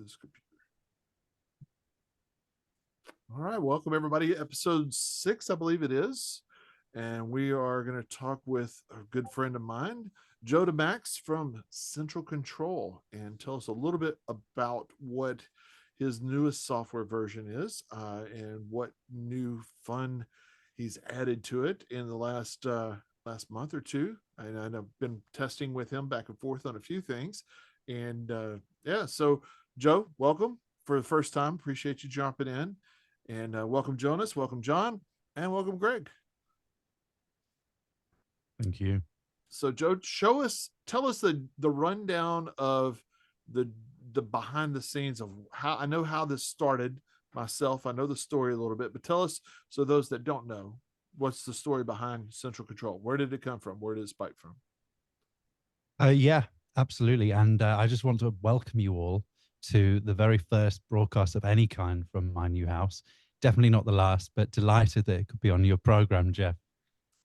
this computer. All right, welcome everybody. Episode 6, I believe it is. And we are going to talk with a good friend of mine, Joe DeMax from Central Control, and tell us a little bit about what his newest software version is and what new fun he's added to it in the last month or two. And I've been testing with him back and forth on a few things. And so Joe, welcome for the first time. Appreciate you jumping in. And welcome Jonas, welcome John, and welcome Greg. Thank you. So Joe, tell us the rundown of the behind the scenes of how I know how this started myself. I know the story a little bit, but tell us, so those that don't know, what's the story behind Central Control? Where did it come from? Where did it spike from? Yeah, absolutely. And I just want to welcome you all to the very first broadcast of any kind from my new house. Definitely not the last, but delighted that it could be on your program, Jeff.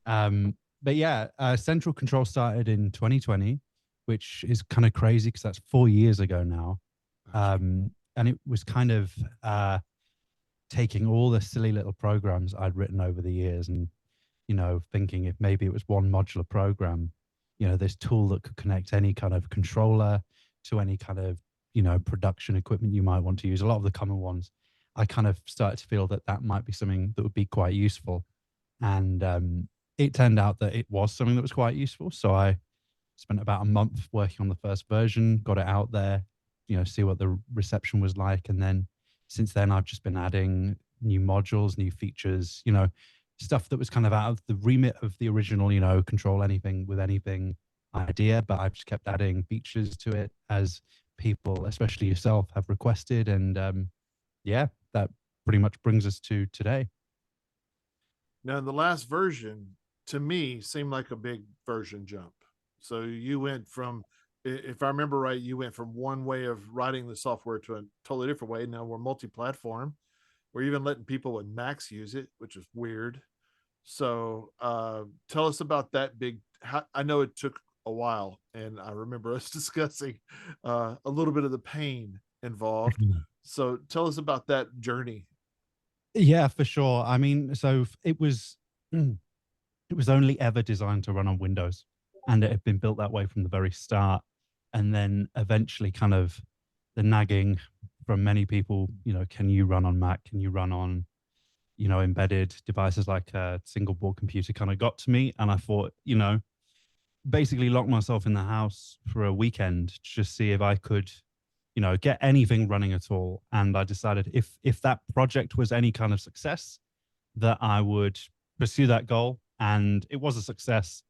But yeah, Central Control started in 2020, which is kind of crazy because that's 4 years ago now. And it was kind of taking all the silly little programs I'd written over the years and, thinking if maybe it was one modular program, this tool that could connect any kind of controller to any kind of, production equipment you might want to use. A lot of the common ones, I kind of started to feel that might be something that would be quite useful. And it turned out that it was something that was quite useful. So I spent about a month working on the first version, got it out there, see what the reception was like. And then since then, I've just been adding new modules, new features, stuff that was kind of out of the remit of the original, control anything with anything idea. But I've just kept adding features to it as people, especially yourself, have requested. And that pretty much brings us to today. Now, the last version to me seemed like a big version jump. So you went from, if I remember right, you went from one way of writing the software to a totally different way. Now we're multi-platform. We're even letting people with Macs use it, which is weird. So tell us about that big. I know it took a while, and I remember us discussing a little bit of the pain involved. So tell us about that journey. Yeah, for sure. I mean, so it was only ever designed to run on Windows, and it had been built that way from the very start. And then eventually, kind of the nagging from many people, can you run on Mac? Can you run on, embedded devices like a single board computer? Kind of got to me, and I thought, basically lock myself in the house for a weekend to just see if I could, get anything running at all. And I decided if that project was any kind of success, that I would pursue that goal. And it was a success.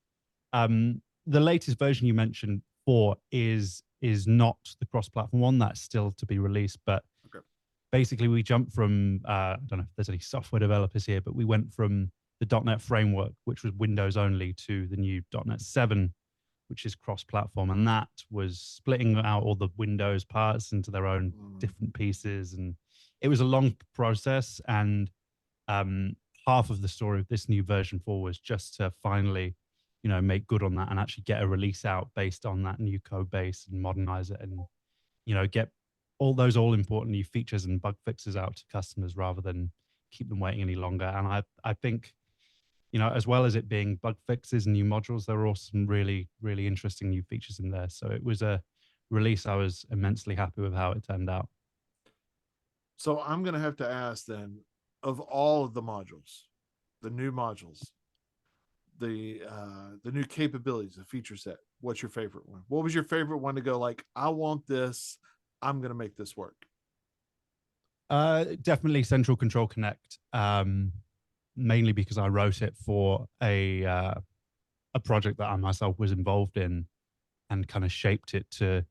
The latest version you mentioned, 4, is not the cross-platform one. That's still to be released. But okay. Basically, we jumped from I don't know if there's any software developers here, but we went from the .NET framework, which was Windows only, to the new .NET 7, which is cross-platform, and that was splitting out all the Windows parts into their own different pieces, and it was a long process. And half of the story of this new version 4 was just to finally, make good on that and actually get a release out based on that new code base and modernize it and, get all those all important new features and bug fixes out to customers rather than keep them waiting any longer. And I think, as well as it being bug fixes and new modules, there were also some really, really interesting new features in there. So it was a release I was immensely happy with how it turned out. So I'm going to have to ask then, of all of the modules, the new modules, the new capabilities, the feature set, what's your favorite one? What was your favorite one to go like, I want this, I'm going to make this work? Definitely Central Control Connect. Mainly because I wrote it for a project that I myself was involved in and kind of shaped it to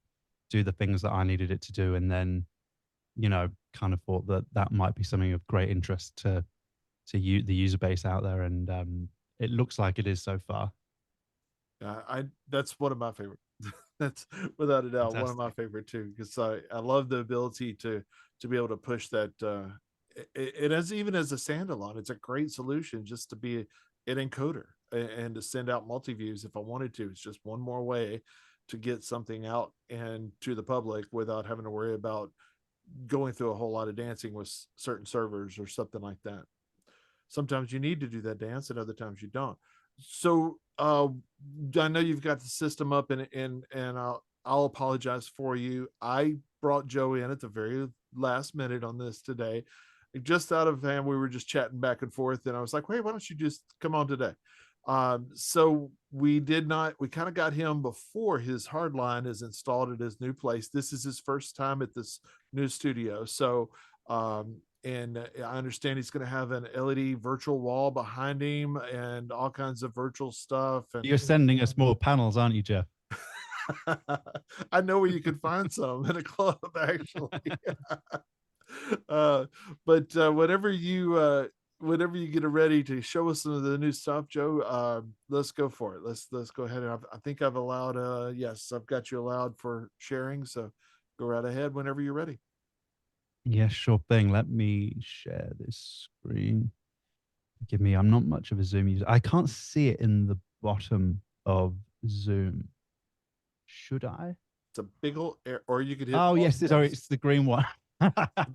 do the things that I needed it to do. And then, kind of thought that might be something of great interest to you, the user base out there. And it looks like it is so far. That's one of my favorite. That's without a doubt one of my Fantastic. favorite too, because I love the ability to be able to push that. It as even as a standalone, it's a great solution just to be an encoder and to send out multi views if I wanted to. It's just one more way to get something out and to the public without having to worry about going through a whole lot of dancing with certain servers or something like that. Sometimes you need to do that dance, and other times you don't. So I know you've got the system up, and I'll apologize for you. I brought Joe in at the very last minute on this today, just out of hand. We were just chatting back and forth, and I was like, "Hey, why don't you just come on today?" So we did not. We kind of got him before his hard line is installed at his new place. This is his first time at this new studio, so and I understand he's going to have an LED virtual wall behind him and all kinds of virtual stuff. And You're sending us more panels, aren't you, Jeff? I know where you can find some in a club, actually. uh, but whenever you get ready to show us some of the new stuff, Joe, let's go for it. Let's go ahead. And I think I've allowed. Yes, I've got you allowed for sharing. So go right ahead whenever you're ready. Yeah, sure thing. Let me share this screen. Forgive me, I'm not much of a Zoom user. I can't see it in the bottom of Zoom. Should I? It's a big old, or you could hit. Oh, yes, sorry, it's the green one.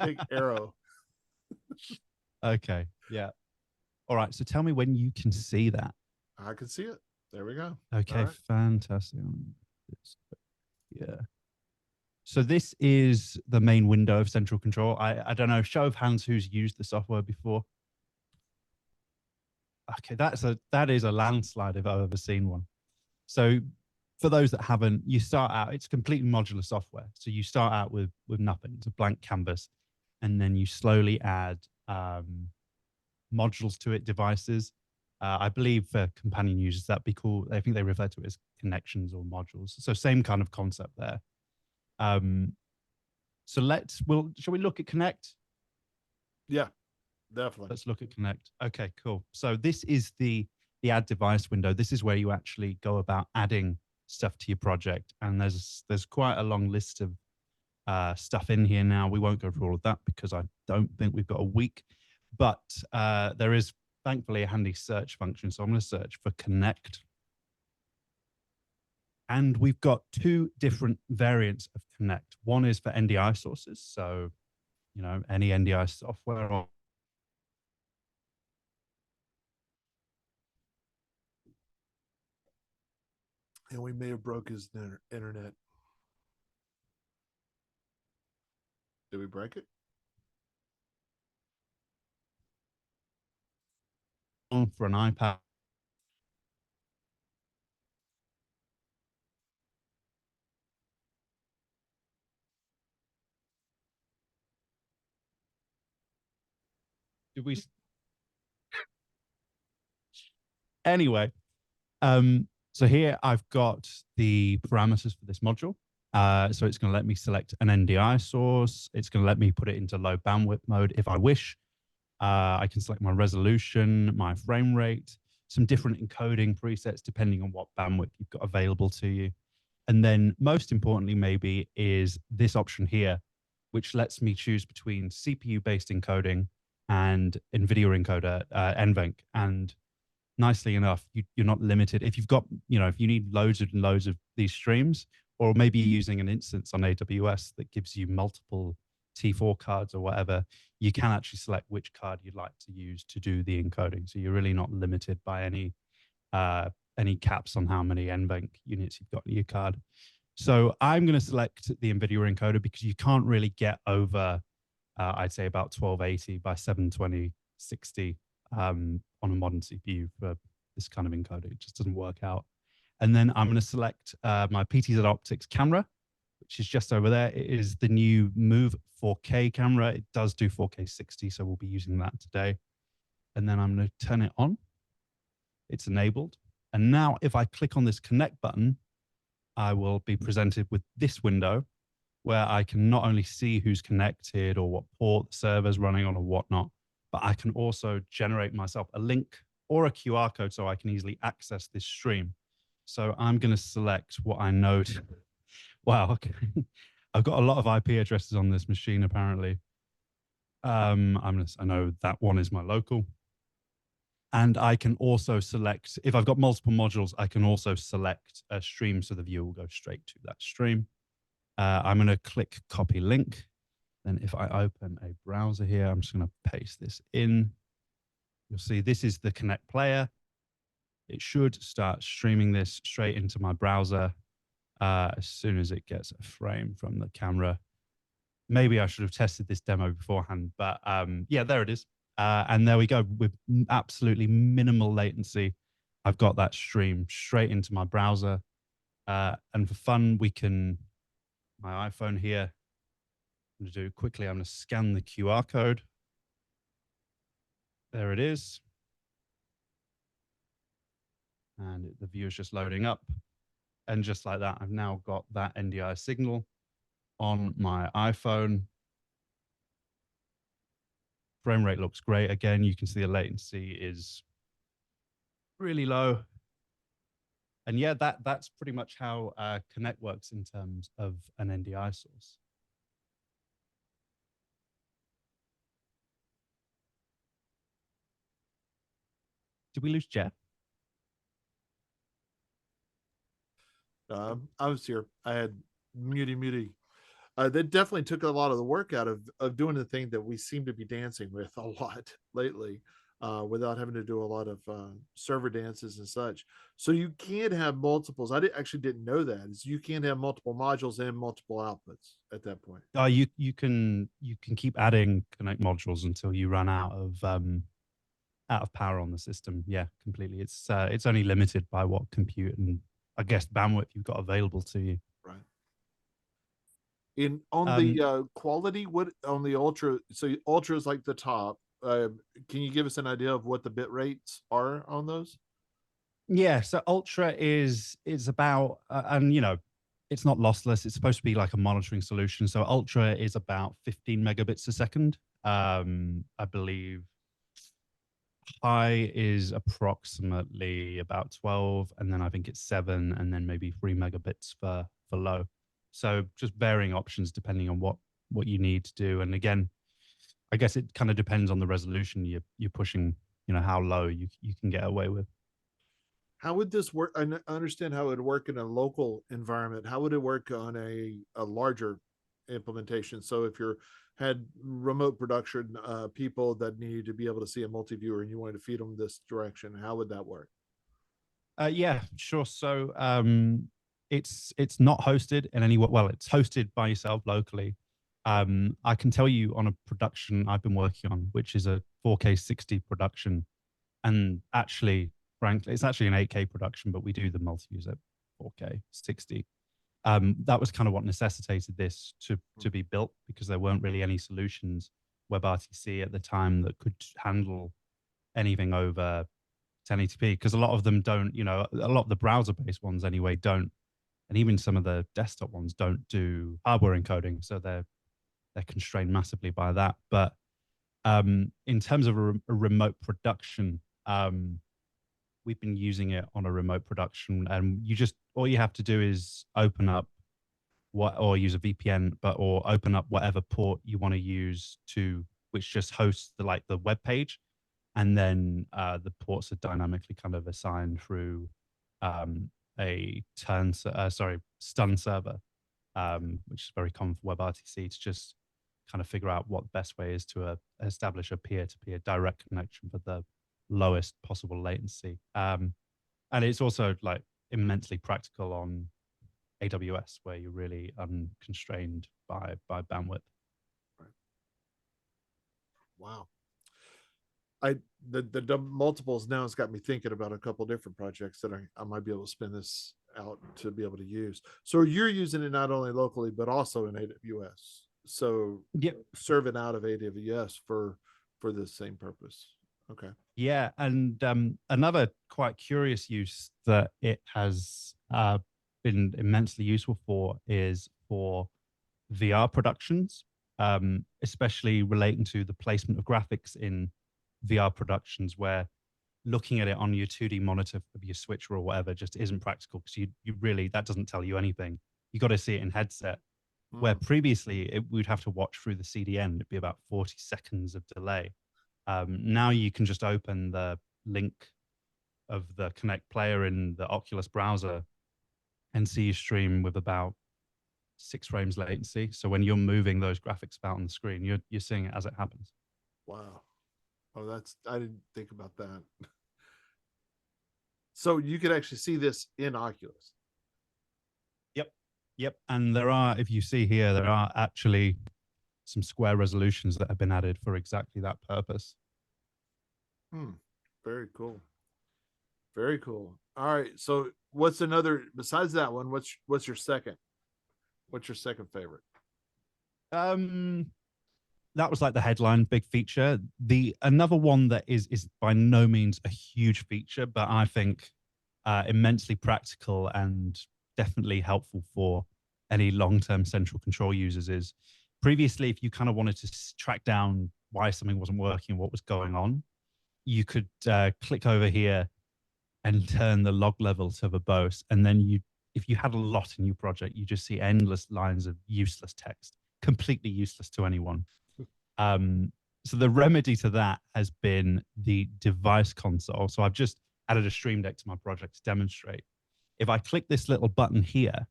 Big arrow. Okay, yeah. All right, so tell me when you can see that. I can see it. There we go. Okay, right. Fantastic. Yeah. So this is the main window of Central Control. I don't know, show of hands who's used the software before. Okay, that is a landslide if I've ever seen one. So for those that haven't, you start out, it's completely modular software. So you start out with nothing. It's a blank canvas, and then you slowly add modules to it, devices. I believe for companion users, that'd be cool. I think they refer to it as connections or modules. So same kind of concept there. So shall we look at Connect? Yeah, definitely. Let's look at Connect. Okay, cool. So this is the add device window. This is where you actually go about adding stuff to your project. And there's quite a long list of stuff in here now. We won't go through all of that because I don't think we've got a week, but there is thankfully a handy search function. So I'm going to search for Connect. And we've got two different variants of Connect. One is for NDI sources. So, any NDI software or And we may have broke his internet. Did we break it? for an iPad. Did we? Anyway, so here I've got the parameters for this module. So it's going to let me select an NDI source. It's going to let me put it into low bandwidth mode if I wish. I can select my resolution, my frame rate, some different encoding presets depending on what bandwidth you've got available to you. And then most importantly, maybe, is this option here, which lets me choose between CPU-based encoding and NVIDIA encoder, NVENC. And nicely enough, you're not limited. If you've got, if you need loads and loads of these streams, or maybe you're using an instance on AWS that gives you multiple T4 cards or whatever, you can actually select which card you'd like to use to do the encoding. So you're really not limited by any caps on how many NVENC units you've got in your card. So I'm going to select the NVIDIA encoder because you can't really get over, I'd say about 1280 by 720, 60 on a modern CPU for this kind of encoding. It just doesn't work out. And then I'm going to select my PTZ Optics camera, which is just over there. It is the new Move 4K camera. It does do 4K 60, so we'll be using that today. And then I'm going to turn it on. It's enabled. And now if I click on this Connect button, I will be presented with this window where I can not only see who's connected or what port the server's running on or whatnot, but I can also generate myself a link or a QR code so I can easily access this stream. So I'm going to select what I know. Wow, okay. I've got a lot of IP addresses on this machine, apparently. I know that one is my local. And I can also select, if I've got multiple modules, I can also select a stream so the viewer will go straight to that stream. I'm going to click copy link. Then if I open a browser here, I'm just going to paste this in. You'll see this is the Connect player. It should start streaming this straight into my browser as soon as it gets a frame from the camera. Maybe I should have tested this demo beforehand, but yeah, there it is. And there we go with absolutely minimal latency. I've got that stream straight into my browser. And for fun, we can, my iPhone here, I'm going to do quickly, I'm going to scan the QR code. There it is. And the view is just loading up. And just like that, I've now got that NDI signal on my iPhone. Frame rate looks great. Again, you can see the latency is really low. And yeah, that's pretty much how Connect works in terms of an NDI source. Did we lose Jeff? I was here. I had muty. That definitely took a lot of the work out of doing the thing that we seem to be dancing with a lot lately, without having to do a lot of server dances and such. So you can have multiples. Actually didn't know that. Is you can have multiple modules and multiple outputs at that point. You can keep adding Connect modules until you run out of power on the system. Yeah, completely. It's only limited by what compute and I guess bandwidth you've got available to you. Right. In on the quality, what on the ultra? So ultra is like the top. Can you give us an idea of what the bit rates are on those? Yeah, so ultra is about and it's not lossless. It's supposed to be like a monitoring solution. So ultra is about 15 megabits a second. I believe high is approximately about 12, and then I think it's 7, and then maybe 3 megabits for low. So just varying options depending on what you need to do. And again, I guess it kind of depends on the resolution you're pushing. How low you can get away with. How would this work? I understand how it would work in a local environment. How would it work on a larger implementation? So if you had remote production people that needed to be able to see a multi-viewer and you wanted to feed them this direction, how would that work? Yeah, sure. So it's not hosted in any way. Well, it's hosted by yourself locally. I can tell you on a production I've been working on, which is a 4K 60 production, and actually, frankly, it's actually an 8K production, but we do the multi-use at 4K 60. That was kind of what necessitated this to be built because there weren't really any solutions WebRTC at the time that could handle anything over 1080p because a lot of them don't, a lot of the browser-based ones anyway don't, and even some of the desktop ones don't do hardware encoding, so they're constrained massively by that. But in terms of a remote production, we've been using it on a remote production, and all you have to do is open up or use a VPN, or open up whatever port you want to use which just hosts the web page, and then the ports are dynamically kind of assigned through a stun server, which is very common for WebRTC to just kind of figure out what the best way is to establish a peer-to-peer direct connection for the lowest possible latency. And it's also immensely practical on AWS, where you're really unconstrained by bandwidth. Right. Wow. The multiples now has got me thinking about a couple different projects that I might be able to spin this out to be able to use. So you're using it not only locally but also in AWS. So Yep. serve it out of AWS for the same purpose. Okay. Yeah, and another quite curious use that it has been immensely useful for is for VR productions, especially relating to the placement of graphics in VR productions, where looking at it on your 2D monitor of your switcher or whatever just isn't practical because you really, that doesn't tell you anything. You got to see it in headset. Where previously we'd have to watch through the CDN, it'd be about 40 seconds of delay. Now you can just open the link of the Connect player in the Oculus browser and see your stream with about 6 frames latency. So when you're moving those graphics about on the screen, you're seeing it as it happens. Wow. Oh, I didn't think about that. So you could actually see this in Oculus. Yep. Yep. And there are, if you see here, there are actually some square resolutions that have been added for exactly that purpose. Very cool. Very cool. All right. So what's another besides that one? What's your second? What's your second favorite? Um, that was like the headline big feature. The another one that is by no means a huge feature, but I think immensely practical and definitely helpful for any long-term central control users is previously if you kind of wanted to track down why something wasn't working, what was going on, you could click over here and turn the log level to verbose, and then you if you had a lot in your project, you just see endless lines of useless text, completely useless to anyone. um, so the remedy to that has been the device console. So I've just added a Stream Deck to my project to demonstrate. If I click this little button here,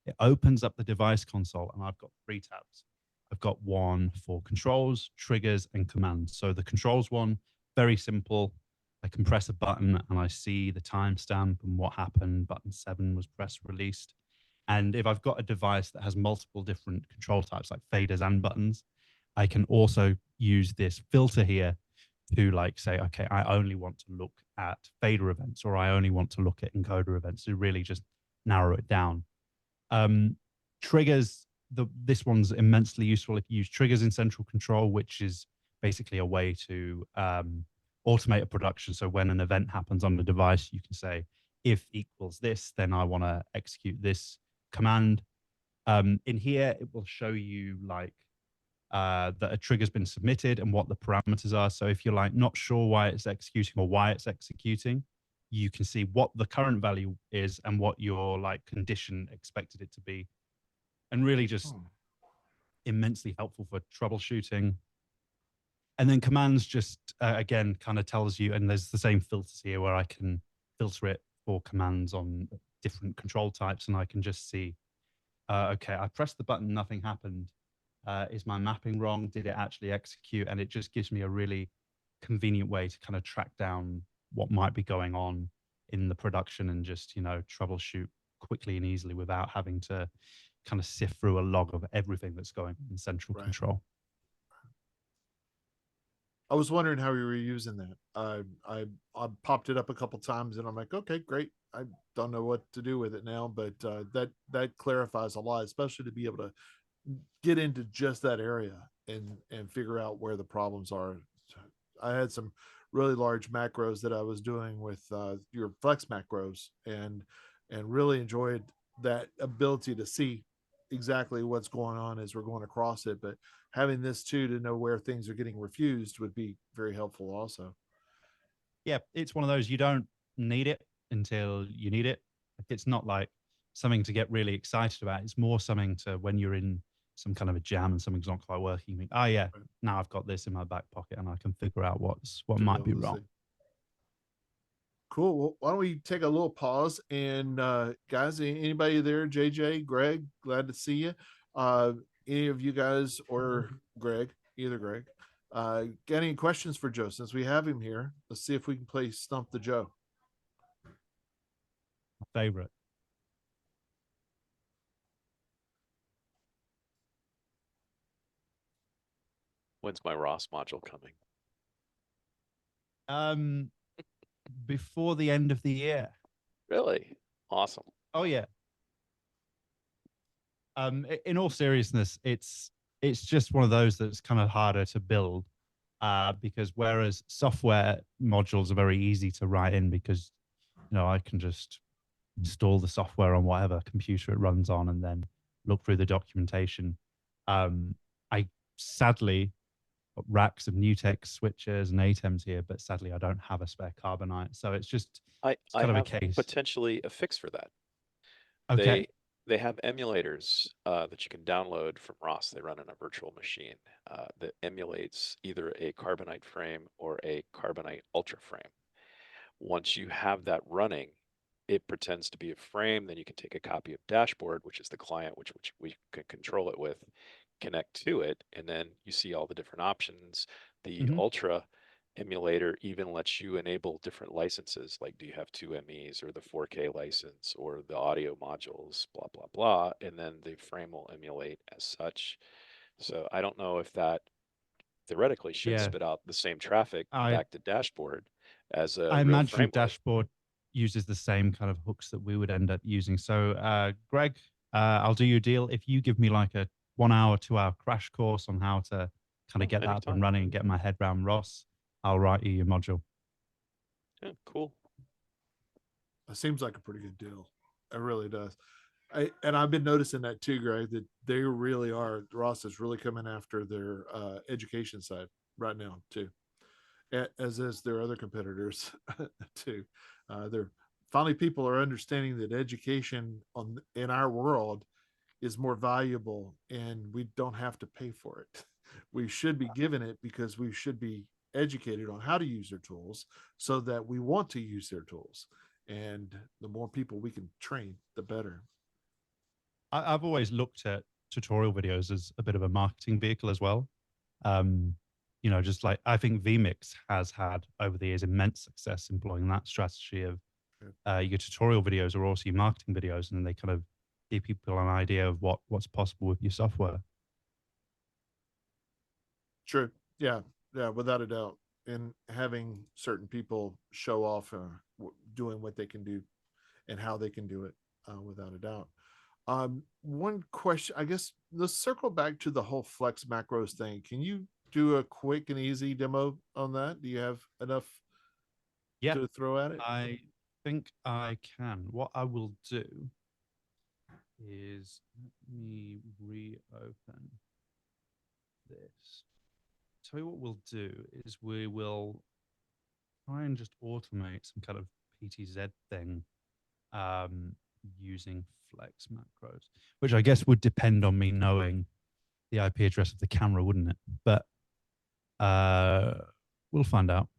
it opens up the device console and I've got 3 tabs. I've got one for controls, triggers, and commands. So the controls one, very simple. I can press a button and I see the timestamp and what happened. Button 7 was press released. And if I've got a device that has multiple different control types, like faders and buttons, I can also use this filter here to like say, okay, I only want to look at fader events, or I only want to look at encoder events, to really just narrow it down. Um, Triggers, this one's immensely useful if you use triggers in central control, which is basically a way to automate a production. So when an event happens on the device, you can say, if equals this, then I want to execute this command. In here, it will show you like that a trigger's been submitted and what the parameters are. So if you're like not sure why it's executing or why it's executing, you can see what the current value is and what your like condition expected it to be, and really just immensely helpful for troubleshooting. And then commands just again kind of tells you, and there's the same filters here where I can filter it for commands on different control types, and I can just see, okay, I pressed the button, nothing happened. Is my mapping wrong? Did it actually execute? And it just gives me a really convenient way to kind of track down what might be going on in the production and just, troubleshoot quickly and easily without having to kind of sift through a log of everything that's going on in central Right. control. I was wondering how you were using that. I popped it up a couple times, and I'm like, okay, great. I don't know what to do with it now, but that clarifies a lot, especially to be able to get into just that area and figure out where the problems are. I had some really large macros that I was doing with your flex macros, and really enjoyed that ability to see exactly what's going on as we're going across it. But having this too to know where things are getting refused would be very helpful also. Yeah, it's one of those, you don't need it until you need it. Like, it's not like something to get really excited about. It's more something to when you're in some kind of a jam and something's not quite working. You think, oh yeah, Right. now I've got this in my back pocket and I can figure out what To be might able be to wrong. see. Cool. Well, why don't we take a little pause, and guys, anybody there? JJ, Greg, glad to see you. Any of you guys or Greg, either Greg, got any questions for Joe since we have him here? Let's see if we can play Stump the Joe. My favorite. When's my ROS module coming? Um, Before the end of the year. Really? Awesome. Oh yeah. In all seriousness, it's just one of those that's kind of harder to build, because whereas software modules are very easy to write in because I can just install the software on whatever computer it runs on and then look through the documentation. I sadly got racks of Nutex switches and ATEMs here, but sadly I don't have a spare Carbonite, so it's I kind of a have case. potentially a fix for that. Okay. They have emulators that you can download from ROS. They run on a virtual machine that emulates either a Carbonite frame or a Carbonite Ultra frame. Once you have that running, it pretends to be a frame. Then you can take a copy of dashboard, which is the client, which we can control it with, connect to it, and then you see all the different options. The Mhm. Ultra emulator even lets you enable different licenses, like do you have two MEs or the 4K license or the audio modules, blah, blah, blah. And then the frame will emulate as such. So I don't know if that theoretically should Yeah, spit out the same traffic I back to dashboard as a I real imagine frame would. dashboard uses the same kind of hooks that we would end up using. So, Greg, I'll do you a deal. If you give me like a 1 hour, 2 hour crash course on how to kind of Oh, get that up and anytime. running and get my head around ROS, I'll write you your module. Yeah, cool. It seems like a pretty good deal. It really does. I've been noticing that too, Greg, that they really are. Ross is really coming after their education side right now too, as is their other competitors too. They're finally, people are understanding that education in our world is more valuable, and we don't have to pay for it. We should be given it because we should be educated on how to use their tools so that we want to use their tools. And the more people we can train, the better. I've always looked at tutorial videos as a bit of a marketing vehicle as well. Um, just like I think vMix has had over the years immense success employing that strategy of your tutorial videos are also your marketing videos, and they kind of give people an idea of what's possible with your software. True. Yeah. Yeah. Without a doubt. And having certain people show off doing what they can do and how they can do it, without a doubt. One question, I guess, let's circle back to the whole flex macros thing. Can you do a quick and easy demo on that? Do you have enough Yeah, to throw at it? I think I can. What I will do is let me reopen this. Tell you what we'll do is we will try and just automate some kind of PTZ thing using flex macros, which I guess would depend on me knowing the IP address of the camera, wouldn't it? But we'll find out.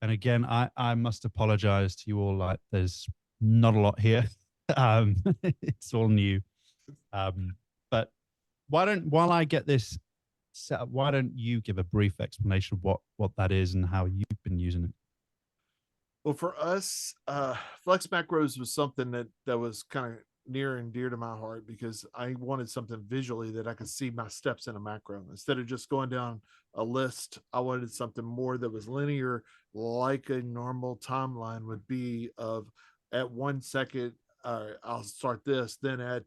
And again, I must apologize to you all. Like, there's not a lot here. um, it's all new. But while I get this set up, why don't you give a brief explanation of what that is and how you've been using it? Well, for us, flex macros was something that was kind of near and dear to my heart because I wanted something visually that I could see my steps in a macro instead of just going down a list. I wanted something more that was linear, like a normal timeline would be. Of at 1 second, I'll start this, then at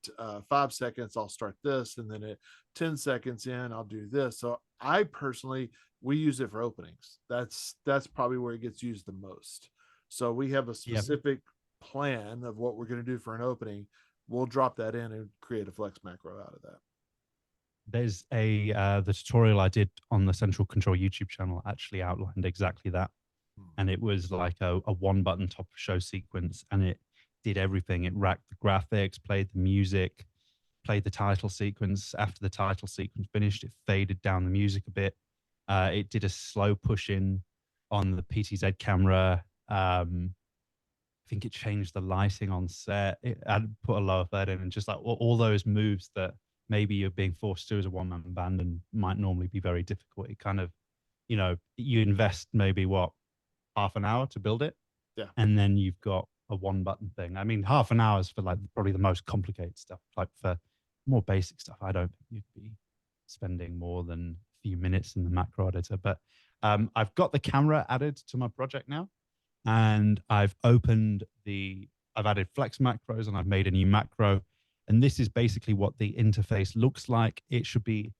5 seconds I'll start this, and then at 10 seconds in I'll do this. So I personally, we use it for openings. That's probably where it gets used the most. So we have a Yeah, specific plan of what we're going to do for an opening. We'll drop that in and create a flex macro out of that. there's the tutorial I did on the Central Control YouTube channel actually outlined exactly that. And it was like a one button top show sequence, and it did everything. It racked the graphics, played the music, played the title sequence. After the title sequence finished, it faded down the music a bit. It did a slow push in on the PTZ camera. I think it changed the lighting on set. It had put a lower third in, and just like all those moves that maybe you're being forced to as a one man band and might normally be very difficult. It kind of, you invest maybe half an hour to build it, Yeah. and then you've got a one button thing. I mean, half an hour is for like probably the most complicated stuff. Like for more basic stuff, I don't think you'd be spending more than a few minutes in the macro editor. But I've got the camera added to my project now, and I've added flex macros, and I've made a new macro. And this is basically what the interface looks like. It should be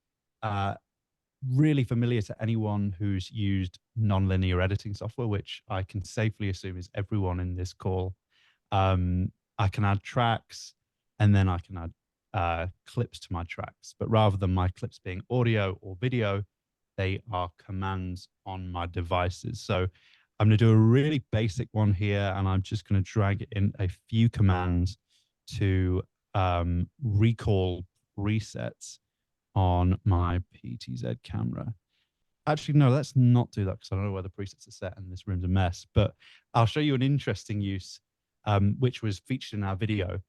really familiar to anyone who's used nonlinear editing software, which I can safely assume is everyone in this call. I can add tracks, and then I can add clips to my tracks. But rather than my clips being audio or video, they are commands on my devices. So I'm going to do a really basic one here, and I'm just going to drag in a few commands to recall resets on my PTZ camera. Actually, no, let's not do that because I don't know where the presets are set and this room's a mess. But I'll show you an interesting use, which was featured in our video.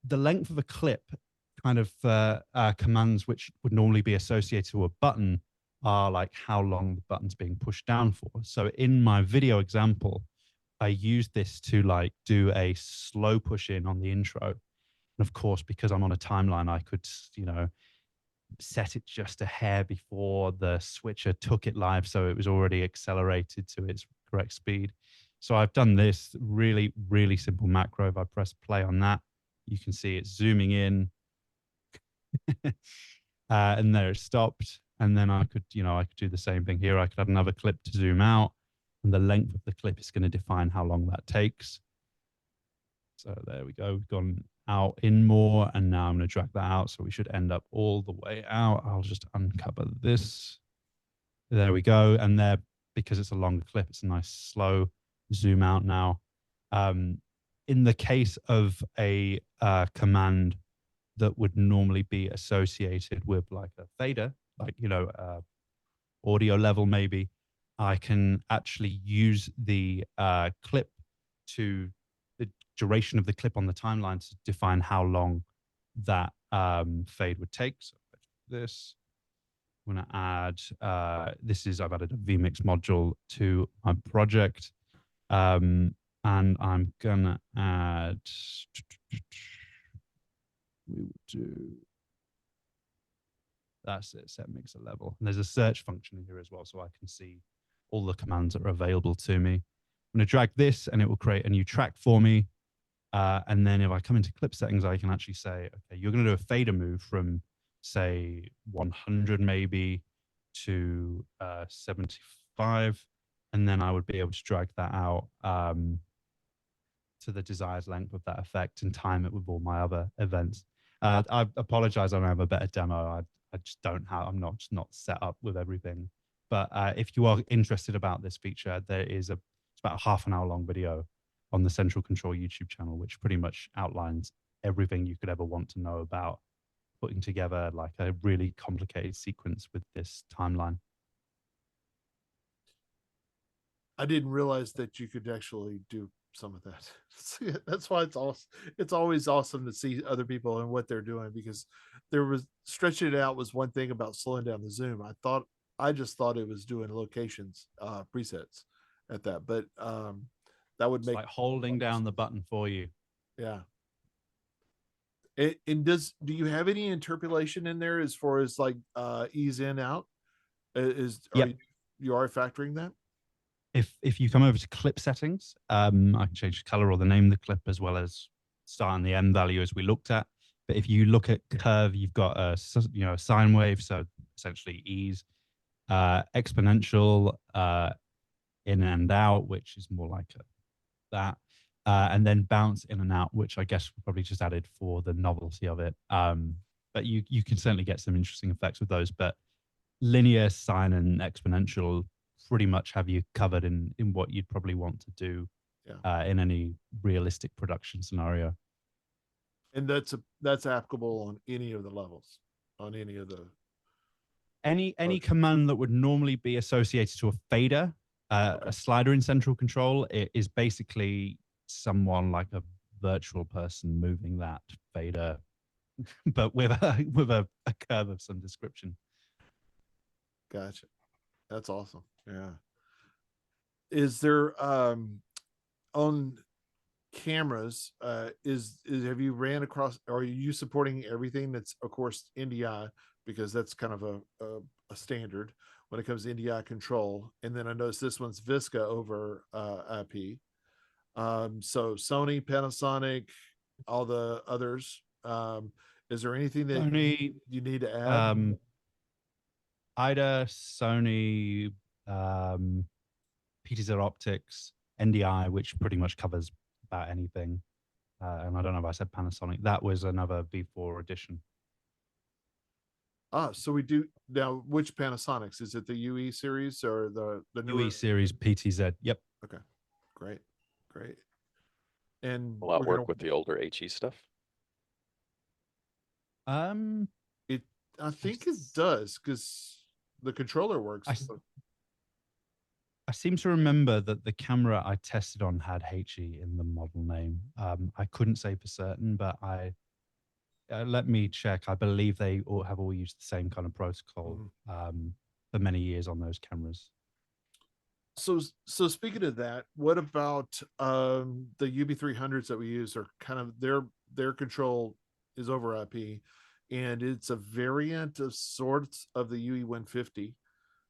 The length of a clip kind of commands which would normally be associated to a button are like how long the button's being pushed down for. So in my video example, I used this to like do a slow push in on the intro. And of course, because I'm on a timeline, I could, set it just a hair before the switcher took it live. So it was already accelerated to its correct speed. So I've done this really, really simple macro. If I press play on that, you can see it's zooming in and there it stopped. And then I could do the same thing here. I could add another clip to zoom out, and the length of the clip is going to define how long that takes. So there we go. We've gone out in more, and now I'm going to drag that out. So we should end up all the way out. I'll just uncover this. There we go. And there, because it's a longer clip, it's a nice slow zoom out now. In the case of a command that would normally be associated with like a fader, like, audio level maybe, I can actually use the clip to the duration of the clip on the timeline to define how long that fade would take. So this, I'm going to add, I've added a vmix module to my project. And I'm going to add, we will do, that's it, set mixer level. And there's a search function in here as well, so I can see all the commands that are available to me. I'm going to drag this and it will create a new track for me. And then if I come into clip settings, I can actually say, okay, you're going to do a fader move from, say, 100 maybe to 75. And then I would be able to drag that out to the desired length of that effect and time it with all my other events. I apologize, I don't have a better demo. I just don't have, I'm not set up with everything. But if you are interested about this feature, it's about a half an hour long video on the Central Control YouTube channel, which pretty much outlines everything you could ever want to know about putting together like a really complicated sequence with this timeline. I didn't realize that you could actually do some of that. That's why it's always awesome to see other people and what they're doing, because there was stretching it out was one thing about slowing down the zoom. I just thought it was doing locations presets at that, but that would make like holding down the button for you. Yeah. And do you have any interpolation in there as far as like ease in out? You are factoring that? If you come over to clip settings, I can change the color or the name of the clip as well as start and the end value as we looked at. But if you look at curve, you've got a sine wave, so essentially ease, exponential, in and out, which is more like that, and then bounce in and out, which I guess we probably just added for the novelty of it. But you can certainly get some interesting effects with those. But linear, sine, and exponential pretty much have you covered in what you'd probably want to do in any realistic production scenario. And that's applicable on any of the levels, on any of the any command that would normally be associated to a fader, a slider in Central Control. It is basically someone like a virtual person moving that fader, but with a curve of some description. Gotcha. That's awesome. Yeah. Is there on cameras, have you ran across, are you supporting everything that's of course NDI, because that's kind of a standard when it comes to NDI control? And then I noticed this one's Visca over IP. So Sony, Panasonic, all the others. Is there anything that Sony, you need to add? IDA, Sony, PTZ Optics, NDI, which pretty much covers about anything. And I don't know if I said Panasonic. That was another V4 edition. So we do now. Which Panasonics? Is it the UE series or the newer UE series PTZ? Yep. Okay, great. And Will that work with the older HE stuff? I think it does, because the controller works. I seem to remember that the camera I tested on had HE in the model name. I couldn't say for certain, but let me check. I believe they have all used the same kind of protocol for many years on those cameras. So speaking of that, what about the UB300s that we use are kind of their control is over IP, and it's a variant of sorts of the UE150.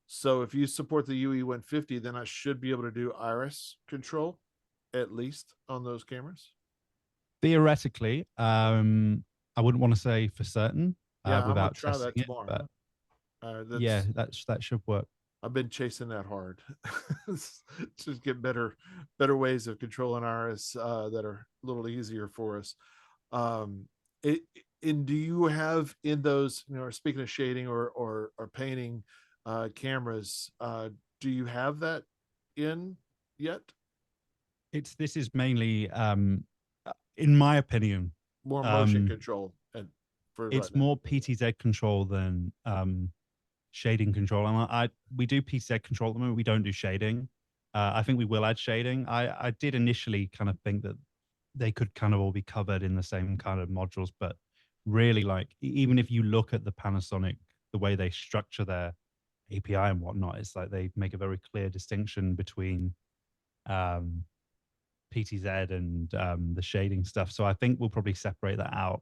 So if you support the UE150, then I should be able to do iris control, at least on those cameras. Theoretically, I wouldn't want to say for certain without testing it, but yeah, that should work. I've been chasing that hard to get better ways of controlling iris that are a little easier for us. And do you have in those, speaking of shading or painting cameras, do you have that in yet? This is mainly, in my opinion, more motion control, and it's more PTZ control than shading control. And we do PTZ control at the moment. We don't do shading. I think we will add shading. I did initially kind of think that they could kind of all be covered in the same kind of modules, but really, like, even if you look at the Panasonic, the way they structure their API and whatnot, it's like they make a very clear distinction between PTZ and the shading stuff. So I think we'll probably separate that out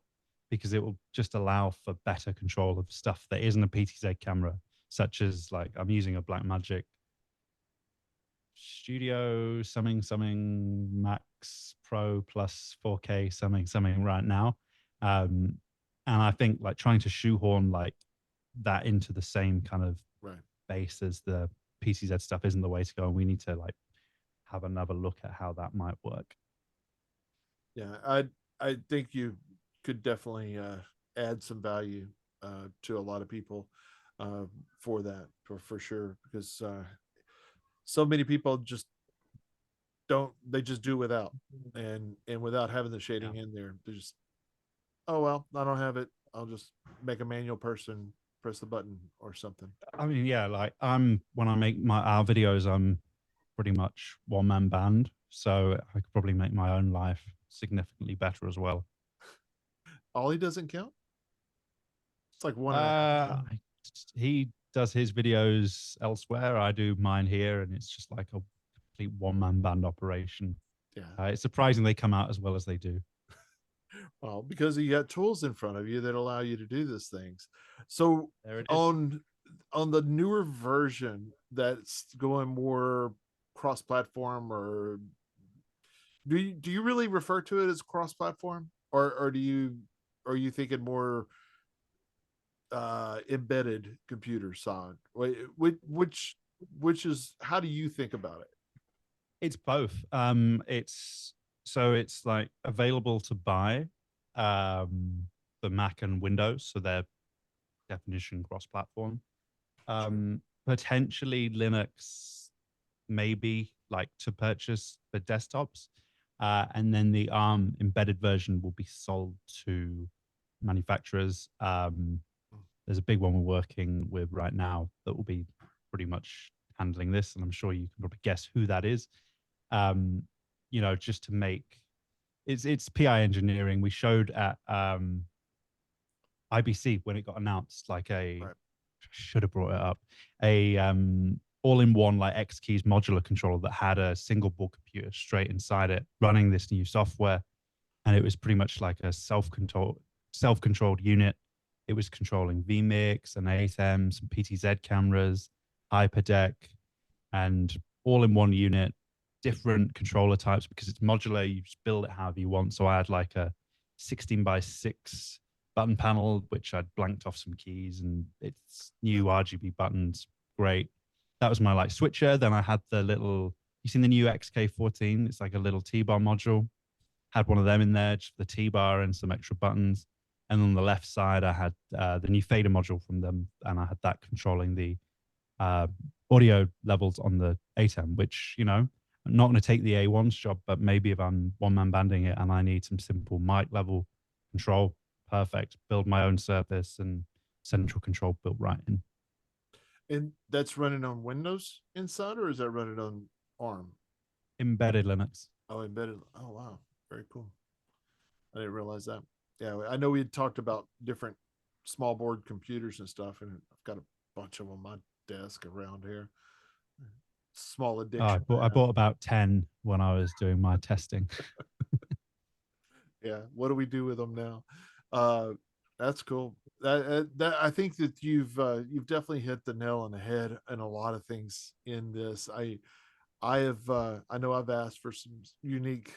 because it will just allow for better control of stuff that isn't a PTZ camera, such as, like, I'm using a Blackmagic Studio something Max Pro plus 4K something right now. And I think, like, trying to shoehorn like that into the same kind of base as the PTZ stuff isn't the way to go. And we need to, like, have another look at how that might work. Yeah, I think you could definitely add some value to a lot of people for that, for sure, because so many people just do without, and without having the shading in there, they're just, oh well, I don't have it, I'll just make a manual person press the button or something. I mean, yeah, like when I make our videos, I'm pretty much one-man band, so I could probably make my own life significantly better as well. Ollie doesn't count? It's like one. He does his videos elsewhere. I do mine here, and it's just like a complete one-man band operation. Yeah, it's surprising they come out as well as they do. Well, because you got tools in front of you that allow you to do these things. So on the newer version that's going more cross-platform, or do you really refer to it as cross-platform, or are you thinking more embedded computer side? Which is, how do you think about it? It's both. It's like available to buy for Mac and Windows, so they're definition cross-platform. Potentially Linux, maybe, like, to purchase for desktops, and then the ARM embedded version will be sold to manufacturers. There's a big one we're working with right now that will be pretty much handling this, and I'm sure you can probably guess who that is. Just to make it's PI engineering. We showed at IBC when it got announced, like should have brought it up, a all-in-one, like, X keys modular controller that had a single board computer straight inside it running this new software, and it was pretty much like a self-controlled unit. It was controlling vMix and ATEM, some PTZ cameras, HyperDeck, and all in one unit. Different controller types because it's modular. You just build it however you want. So I had like a 16x6 button panel, which I'd blanked off some keys, and it's new RGB buttons. Great. That was my, like, switcher. Then I had the little, you seen the new XK14? It's like a little T-bar module. Had one of them in there, just the T-bar and some extra buttons. And on the left side, I had the new fader module from them, and I had that controlling the audio levels on the ATEM, which, I'm not going to take the A1's job, but maybe if I'm one-man banding it and I need some simple mic level control, perfect. Build my own surface and central control built right in. And that's running on Windows inside, or is that running on ARM? Embedded Linux. Oh, embedded. Oh, wow. Very cool. I didn't realize that. Yeah, I know we had talked about different small board computers and stuff, and I've got a bunch of them on my desk around here. Small Oh, addiction. I bought about 10 when I was doing my testing. Yeah, what do we do with them now? That's cool. That I think that you've definitely hit the nail on the head in a lot of things in this. I know I've asked for some unique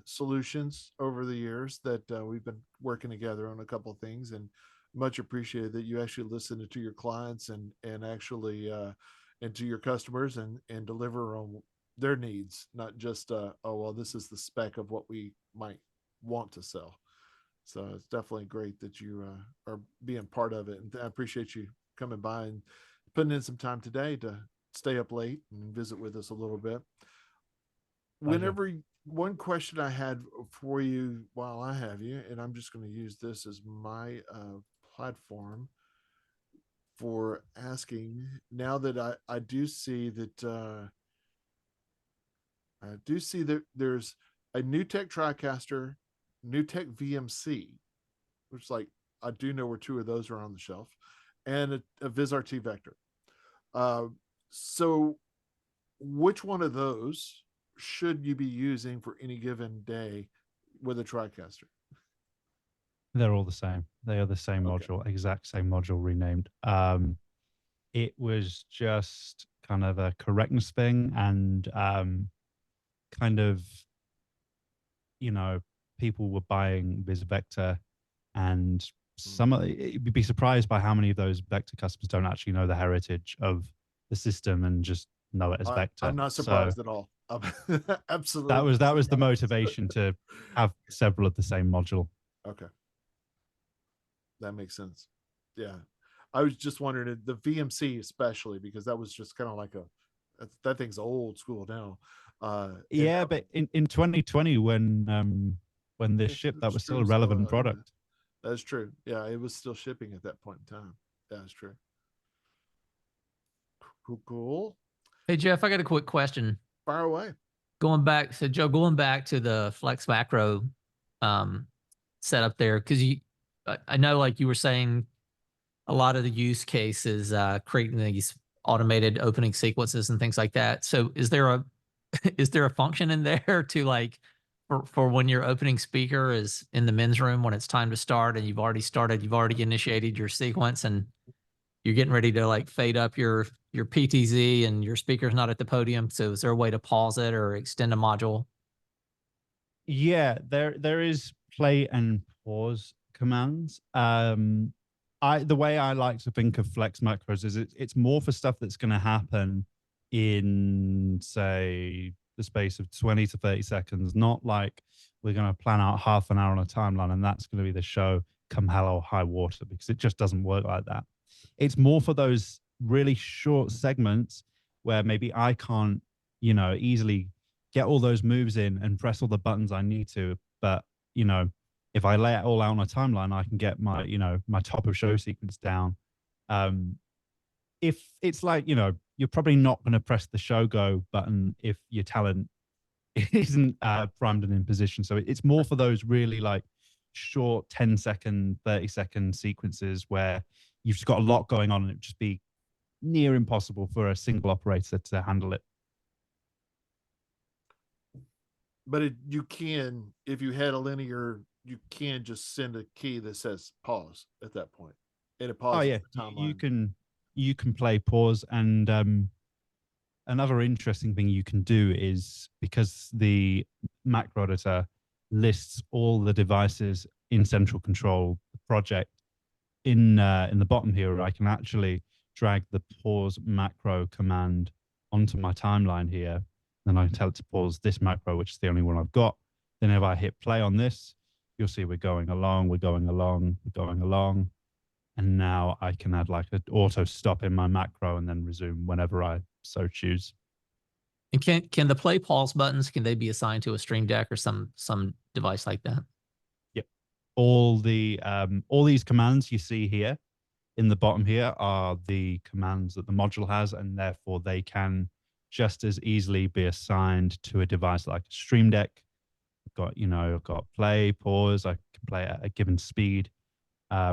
solutions over the years that we've been working together on a couple of things, and much appreciated that you actually listen to your clients and actually and to your customers and deliver on their needs, not just oh well, this is the spec of what we might want to sell. So it's definitely great that you are being part of it, and I appreciate you coming by and putting in some time today to stay up late and visit with us a little bit. Whenever one question I had for you while I have you, and I'm just going to use this as my platform for asking, now that I do see that there's a New Tech TriCaster, New Tech VMC, which like I do know where two of those are on the shelf, and a VizRT Vector. So which one of those should you be using for any given day with a TriCaster? They're all the same. They are the same module, exact same module renamed. It was just kind of a correctness thing, and kind of, you know, people were buying this Vector, and you'd be surprised by how many of those Vector customers don't actually know the heritage of the system and just know it as Vector. I'm not surprised at all. Absolutely. That was the motivation to have several of the same module. Okay. That makes sense. Yeah. I was just wondering the VMC, especially because that was just kind of like that thing's old school now. Yeah, but in 2020 when this shipped, that was still a relevant product. That's true. Yeah, it was still shipping at that point in time. That's true. Cool. Hey Jeff, I got a quick question. Fire away. Going back to the Flex Macro setup there, because I know, like you were saying, a lot of the use cases creating these automated opening sequences and things like that. So is there a function in there to like for when your opening speaker is in the men's room when it's time to start and you've already initiated your sequence and you're getting ready to like fade up your PTZ and your speaker's not at the podium. So is there a way to pause it or extend a module? Yeah, there is play and pause commands. The way I like to think of Flex Macros is it's more for stuff that's going to happen in, say, the space of 20 to 30 seconds, not like we're going to plan out half an hour on a timeline and that's going to be the show come hell or high water, because it just doesn't work like that. It's more for those really short segments where maybe I can't, easily get all those moves in and press all the buttons I need to. But, if I lay it all out on a timeline, I can get my, my top of show sequence down. If it's like, you're probably not going to press the show go button if your talent isn't primed and in position. So it's more for those really like short 10-second, 30-second sequences where you've just got a lot going on and it'd just be near impossible for a single operator to handle it. But you can, if you had a linear, you can just send a key that says pause at that point, and it pauses. Oh yeah, the timeline. You can play pause, and another interesting thing you can do is, because the macro editor lists all the devices in central control project in the bottom here, I can actually drag the pause macro command onto my timeline here. Then I can tell it to pause this macro, which is the only one I've got. Then if I hit play on this, you'll see we're going along. And now I can add like an auto stop in my macro and then resume whenever I so choose. And can the play pause buttons, can they be assigned to a Stream Deck or some device like that? Yep. All these commands you see here, in the bottom here are the commands that the module has, and therefore they can just as easily be assigned to a device like a Stream Deck. I've got play, pause. I can play at a given speed,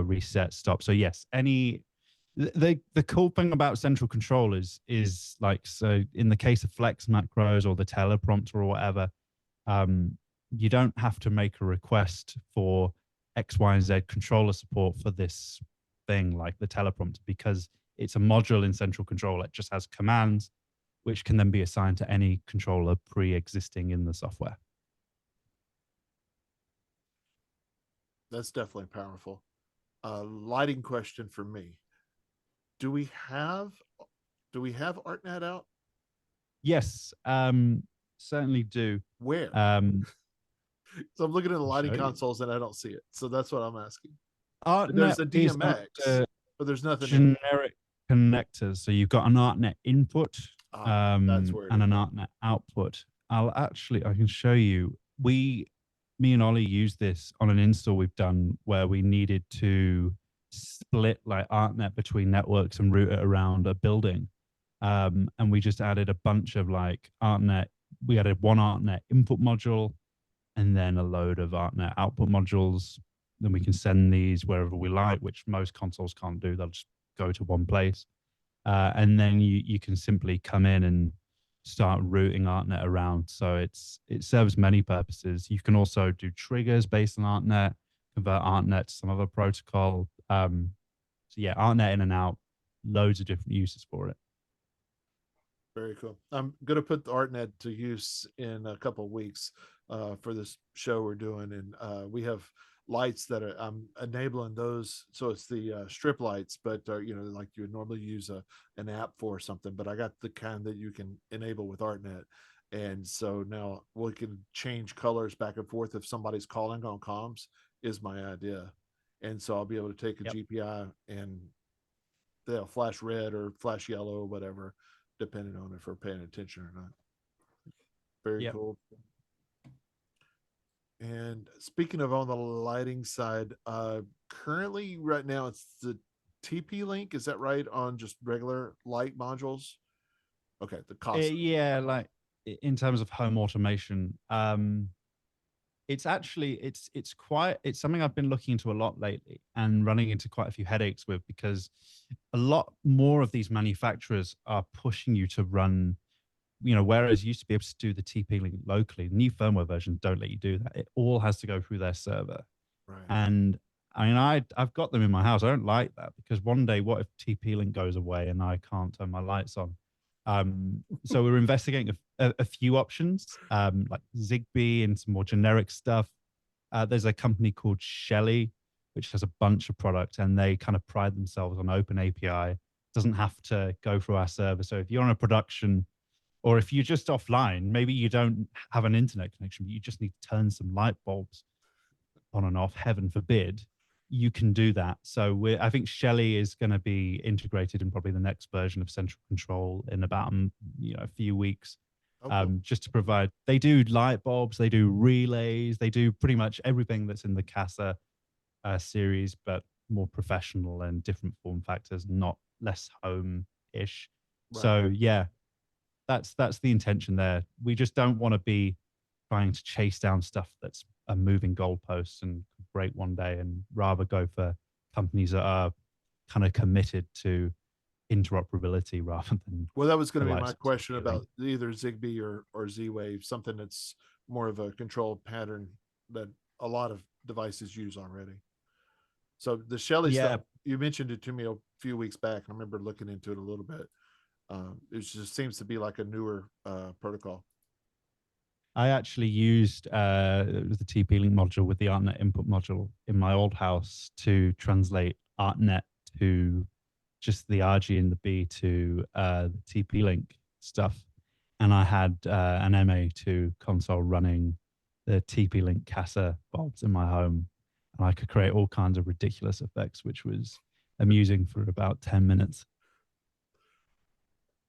reset, stop. So yes, the cool thing about central control is like, so in the case of flex macros or the teleprompter or whatever, you don't have to make a request for X, Y, and Z controller support for this thing like the teleprompter, because it's a module in central control. It just has commands which can then be assigned to any controller pre-existing in the software. That's definitely powerful. Lighting question for me. Do we have ArtNet out? Yes, certainly do. Where? So I'm looking at the lighting consoles and I don't see it. So that's what I'm asking. There's a DMX, but there's nothing generic connectors. So you've got an ArtNet input that's where and an ArtNet output. I can show you. Me and Ollie used this on an install we've done where we needed to split like ArtNet between networks and route it around a building. And we just added a bunch of like ArtNet. We added one ArtNet input module and then a load of ArtNet output modules. Then we can send these wherever we like, which most consoles can't do. They'll just go to one place. And then you can simply come in and start routing ArtNet around. So it serves many purposes. You can also do triggers based on ArtNet, convert ArtNet to some other protocol. So yeah, ArtNet in and out, loads of different uses for it. Very cool. I'm going to put the ArtNet to use in a couple of weeks for this show we're doing. And we have lights that I'm enabling those. So it's the strip lights, but like you would normally use an app for something, but I got the kind that you can enable with ArtNet. And so now we can change colors back and forth if somebody's calling on comms is my idea. And so I'll be able to take a GPI and they'll flash red or flash yellow or whatever, depending on if we're paying attention or not. Very cool. And speaking of on the lighting side, currently right now it's the TP-Link. Is that right? On just regular light modules? Okay, the cost. Yeah, like in terms of home automation, it's something I've been looking into a lot lately and running into quite a few headaches with, because a lot more of these manufacturers are pushing you to run, whereas you used to be able to do the TP-Link locally, new firmware versions don't let you do that. It all has to go through their server. Right. And I mean, I've got them in my house. I don't like that, because one day, what if TP-Link goes away and I can't turn my lights on? So we're investigating a few options, like Zigbee and some more generic stuff. There's a company called Shelly, which has a bunch of products, and they kind of pride themselves on open API. It doesn't have to go through our server. So if you're on a production, or if you're just offline, maybe you don't have an internet connection, but you just need to turn some light bulbs on and off, heaven forbid, you can do that. So I think Shelly is going to be integrated in probably the next version of Central Control in about a few weeks. Just to provide, they do light bulbs, they do relays, they do pretty much everything that's in the CASA series, but more professional and different form factors, not less home-ish. Right. So yeah, that's the intention there. We just don't want to be trying to chase down stuff that's a moving goalposts and break one day, and rather go for companies that are kind of committed to interoperability rather than. Well, that was going to be my question about either Zigbee or Z-Wave, something that's more of a control pattern that a lot of devices use already. So the Shelly stuff, you mentioned it to me a few weeks back. I remember looking into it a little bit. It just seems to be like a newer protocol. I actually used the TP-Link module with the ArtNet input module in my old house to translate ArtNet to just the RG and the B to the TP-Link stuff. And I had an MA2 console running the TP-Link CASA bulbs in my home. And I could create all kinds of ridiculous effects, which was amusing for about 10 minutes.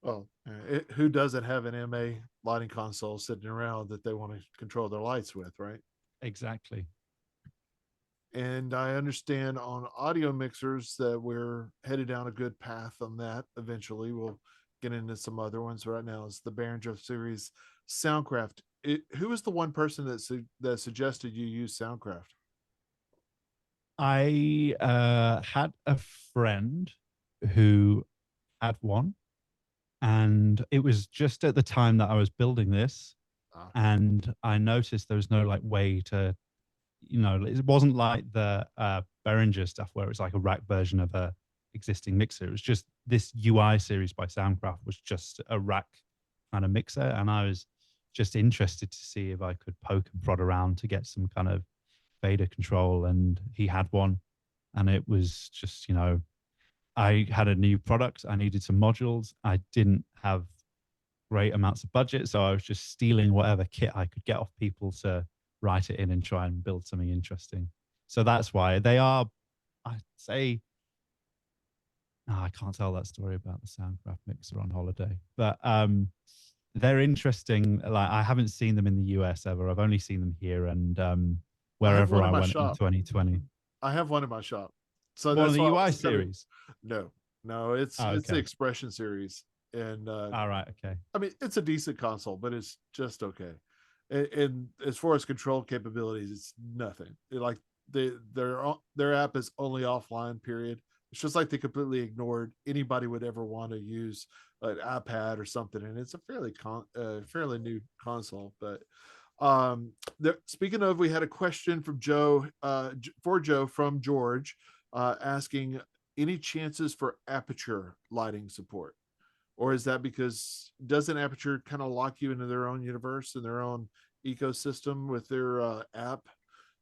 Well, who doesn't have an MA lighting console sitting around that they want to control their lights with, right? Exactly. And I understand on audio mixers that we're headed down a good path on that. Eventually, we'll get into some other ones. Right now, is the Behringer series Soundcraft. Who was the one person that suggested you use Soundcraft? I had a friend who had one, and it was just at the time that I was building this, Ah. and I noticed there was no like way to, it wasn't like the Behringer stuff where it's like a rack version of a existing mixer. It was just this UI series by Soundcraft was just a rack kind of mixer, and I was just interested to see if I could poke and prod around to get some kind of fader control, and he had one, and it was just, I had a new product, I needed some modules, I didn't have great amounts of budget, so I was just stealing whatever kit I could get off people to write it in and try and build something interesting. So that's why they are, I'd say, I can't tell that story about the Soundcraft mixer on holiday, but they're interesting. Like, I haven't seen them in the US ever. I've only seen them here and wherever I went in 2020. I have one in my shop. So one of that's the why UI series. No, it's the Expression series. And all right, okay. I mean, it's a decent console, but it's just okay. And as far as control capabilities, it's nothing. Like their app is only offline, period. It's just like they completely ignored anybody would ever want to use an iPad or something, and it's a fairly new console. But speaking of, we had a question from Joe from George, asking any chances for Aperture lighting support, or is that because doesn't Aperture kind of lock you into their own universe and their own ecosystem with their app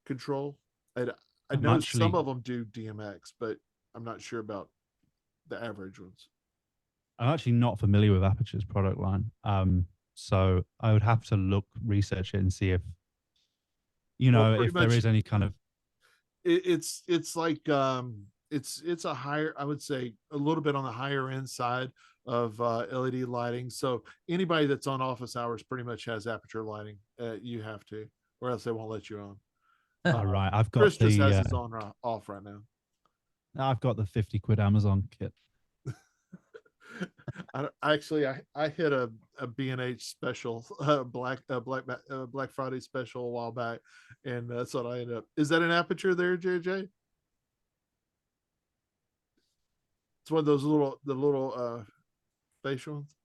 control? I know some of them do DMX, but I'm not sure about the average ones. I'm actually not familiar with Aperture's product line. So I would have to research it and see if, if there is any kind of. It's like it's a higher, I would say a little bit on the higher end side of LED lighting. So anybody that's on office hours pretty much has Aperture lighting. You have to, or else they won't let you on. Right, I've got Chris just has his on off right now. I've got the 50 quid Amazon kit. I hit a B&H special, Black Friday special a while back, and that's what I ended up. Is that an Aperture there, JJ? It's one of those little facial ones.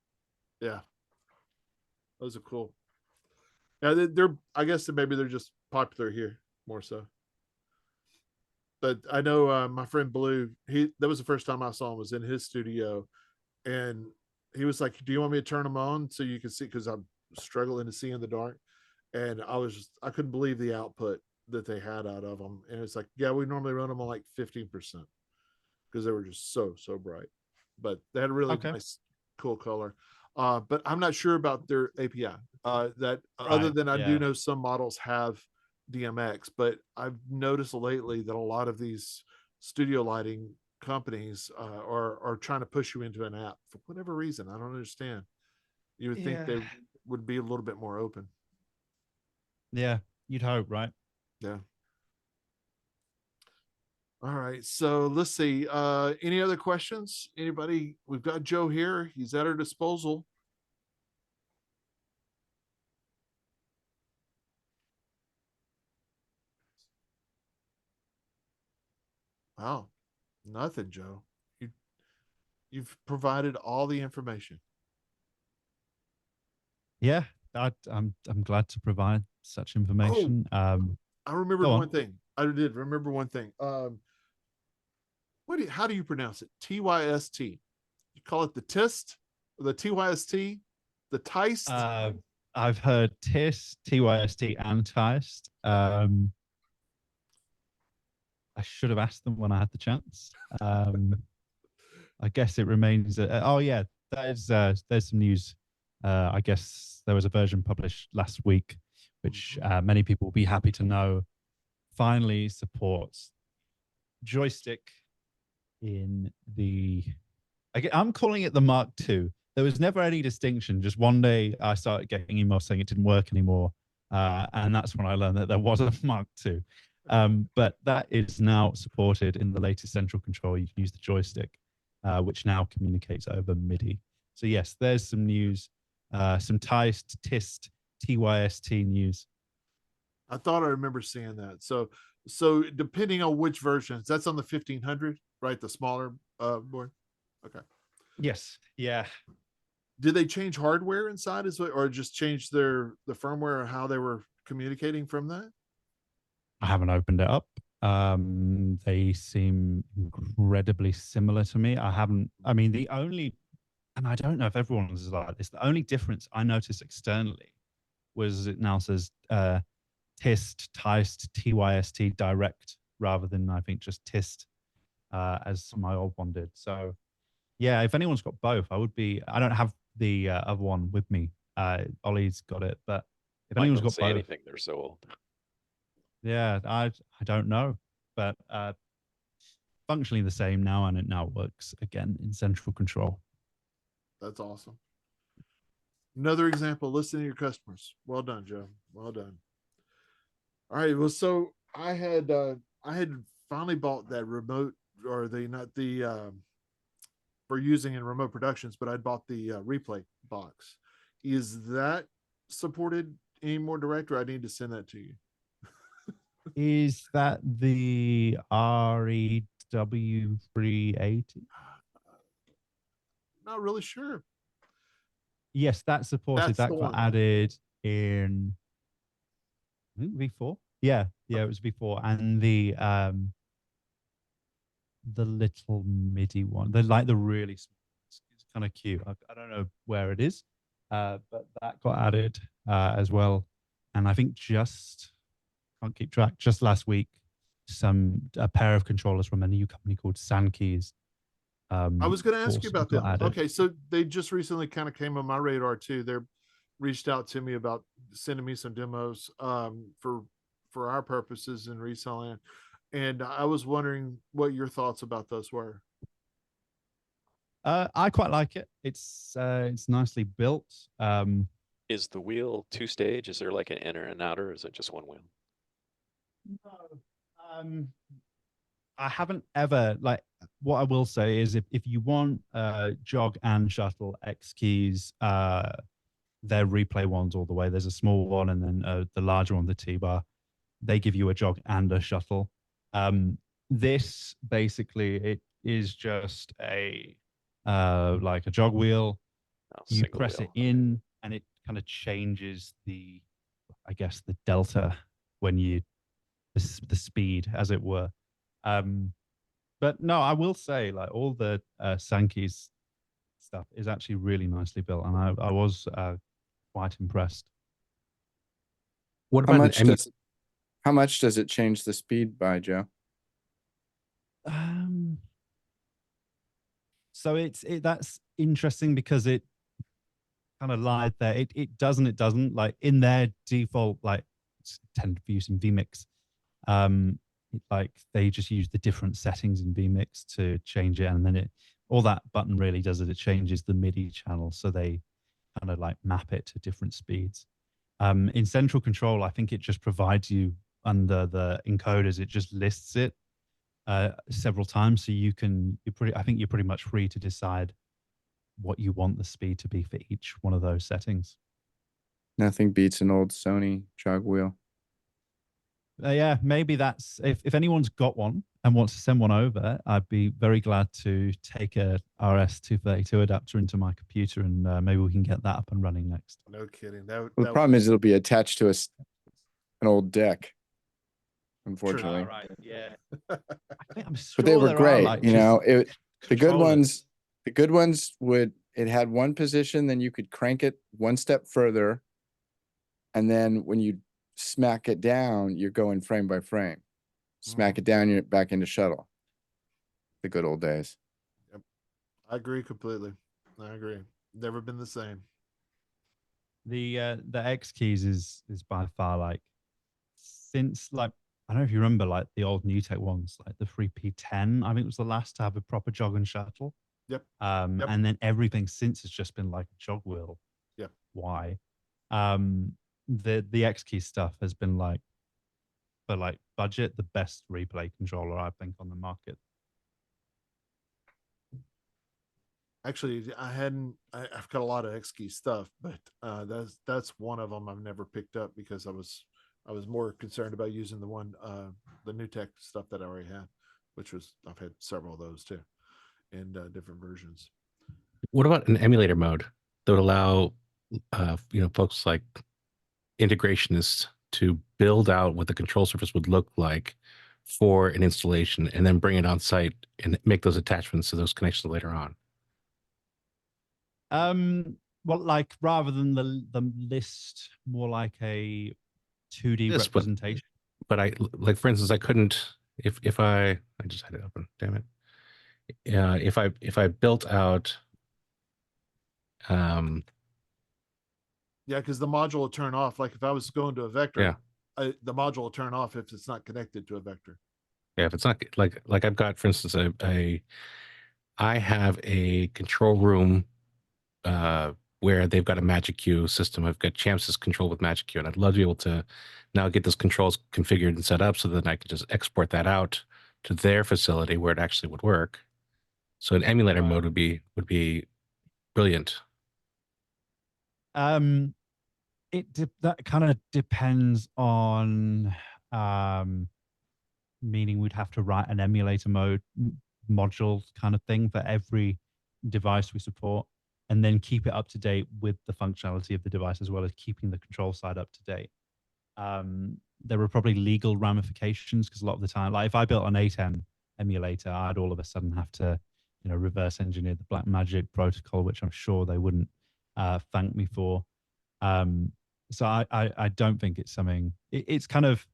Yeah, those are cool. Yeah, they're I guess maybe they're just popular here more so. But I know my friend Blue, that was the first time I saw him, was in his studio, and he was like, do you want me to turn them on so you can see, because I'm struggling to see in the dark? And I couldn't believe the output that they had out of them. And it's like, yeah, we normally run them on like 15% because they were just so bright, but they had a really nice cool color. But I'm not sure about their API, other than I do know some models have DMX, but I've noticed lately that a lot of these studio lighting companies are trying to push you into an app for whatever reason. I don't understand. You would think they would be a little bit more open. Yeah, you'd hope, right? Yeah. All right, so let's see. Any other questions? Anybody? We've got Joe here. He's at our disposal. Wow, nothing, Joe. You've provided all the information. Yeah, I'm glad to provide such information. I remembered one thing. I did remember one thing. How do you pronounce it? TYST. You call it the TIST or the TYST? The TIST? I've heard TIST, TYST, and TIST. I should have asked them when I had the chance. I guess it remains. There's some news. I guess there was a version published last week, which many people will be happy to know finally supports joystick in the. I'm calling it the Mark II. There was never any distinction. Just one day I started getting emails saying it didn't work anymore. And that's when I learned that there was a Mark II. But that is now supported in the latest Central Control. You can use the joystick, which now communicates over MIDI. So yes, there's some news, some TYST news. I thought I remember seeing that. So depending on which versions, that's on the 1500, right? The smaller board. Okay. Yes. Yeah. Did they change hardware inside as well, or just change the firmware or how they were communicating from that? I haven't opened it up. They seem incredibly similar to me. I mean, and I don't know if everyone's like this, the only difference I noticed externally was it now says TIST, TYST direct, rather than I think just TIST as my old one did. So yeah, if anyone's got both, I don't have the other one with me. Ollie's got it, but if Mine anyone's don't got say both, anything. They're so old. yeah, I don't know, but functionally the same now, and it now works again in Central Control. That's awesome. Another example, listen to your customers. Well done, Joe. Well done. All right. Well, so I had finally bought that remote, or the not the for using in remote productions, but I'd bought the replay box. Is that supported any more direct, or I need to send that to you? Is that the REW380? Not really sure. Yes, that's supported. That's That the got one. added in, I think, V4. Yeah, Okay. it was V4, and the little MIDI one, the really small. It's kind of cute. I don't know where it is, but that got added as well. And I think can't keep track. Just last week, a pair of controllers from a new company called Sankeys. I was going to ask you also about got them. added. Okay, so they just recently kind of came on my radar too. They're reached out to me about sending me some demos for our purposes in reselling, and I was wondering what your thoughts about those were. I quite like it. It's nicely built. Is the wheel two-stage? Is there like an inner and outer, or is it just one wheel? No. I haven't ever, like, what I will say is if you want jog and shuttle X keys, they're replay ones all the way. There's a small one and then the larger one, the T-bar. They give you a jog and a shuttle. This basically, it is just like a jog wheel. Oh, You single press wheel. it in and it kind of changes the delta when the speed, as it were. But no, I will say, like, all the Sankey's stuff is actually really nicely built, and I was quite impressed. What about how much does it change the speed by, Joe? So that's interesting because it kind of lied there. It doesn't like in their default, like, tend to be using vMix. Like they just use the different settings in vMix to change it, and then all that button really does is it changes the MIDI channel, so they kind of like map it to different speeds. In Central Control, I think it just provides you under the encoders, it just lists it several times, so I think you're pretty much free to decide what you want the speed to be for each one of those settings. Nothing beats an old Sony jog wheel. Yeah, maybe that's if anyone's got one and wants to send one over, I'd be very glad to take a RS-232 adapter into my computer, and maybe we can get that up and running next. No kidding. The problem is it'll be attached to an old deck, unfortunately. Right, yeah. I think I'm sure But they were great. like, the good controllers. ones it had one position, then you could crank it one step further, and then when you smack it down, you're going frame by frame. Smack it down, you're back into shuttle. The good old days. Yep. I agree completely. I agree. Never been the same. The X keys is by far, like, since, like, I don't know if you remember, like, the old NewTek ones, like the 3P10, I think was the last to have a proper jog and shuttle. Yep. And then everything since has just been like a jog wheel. Yep. Why? The X key stuff has been like for like budget, the best replay controller I think on the market. Actually, I've got a lot of X-Key stuff, but that's one of them I've never picked up because I was more concerned about using the new tech stuff that I already had, which was I've had several of those too, in different versions. What about an emulator mode that would allow folks like integrationists to build out what the control surface would look like for an installation and then bring it on site and make those attachments to those connections later on? Well, like rather than the list, more like a 2D Yes, representation. But I, like, for instance, I couldn't, if I just had it open, damn it. If I built out, Yeah, because the module will turn off. Like if I was going to a vector, the module will turn off if it's not connected to a vector. yeah, if it's not like I've got, for instance, I have a control room where they've got a Magic Q system. I've got Champsys control with Magic Q, and I'd love to be able to now get those controls configured and set up so that I could just export that out to their facility where it actually would work. So an emulator mode would be brilliant. That kind of depends on meaning we'd have to write an emulator mode module kind of thing for every device we support, and then keep it up to date with the functionality of the device as well as keeping the control side up to date. There are probably legal ramifications because a lot of the time, like if I built an 8N emulator, I'd all of a sudden have to, reverse engineer the Blackmagic protocol, which I'm sure they wouldn't thank me for. So I don't think it's something. It's kind of,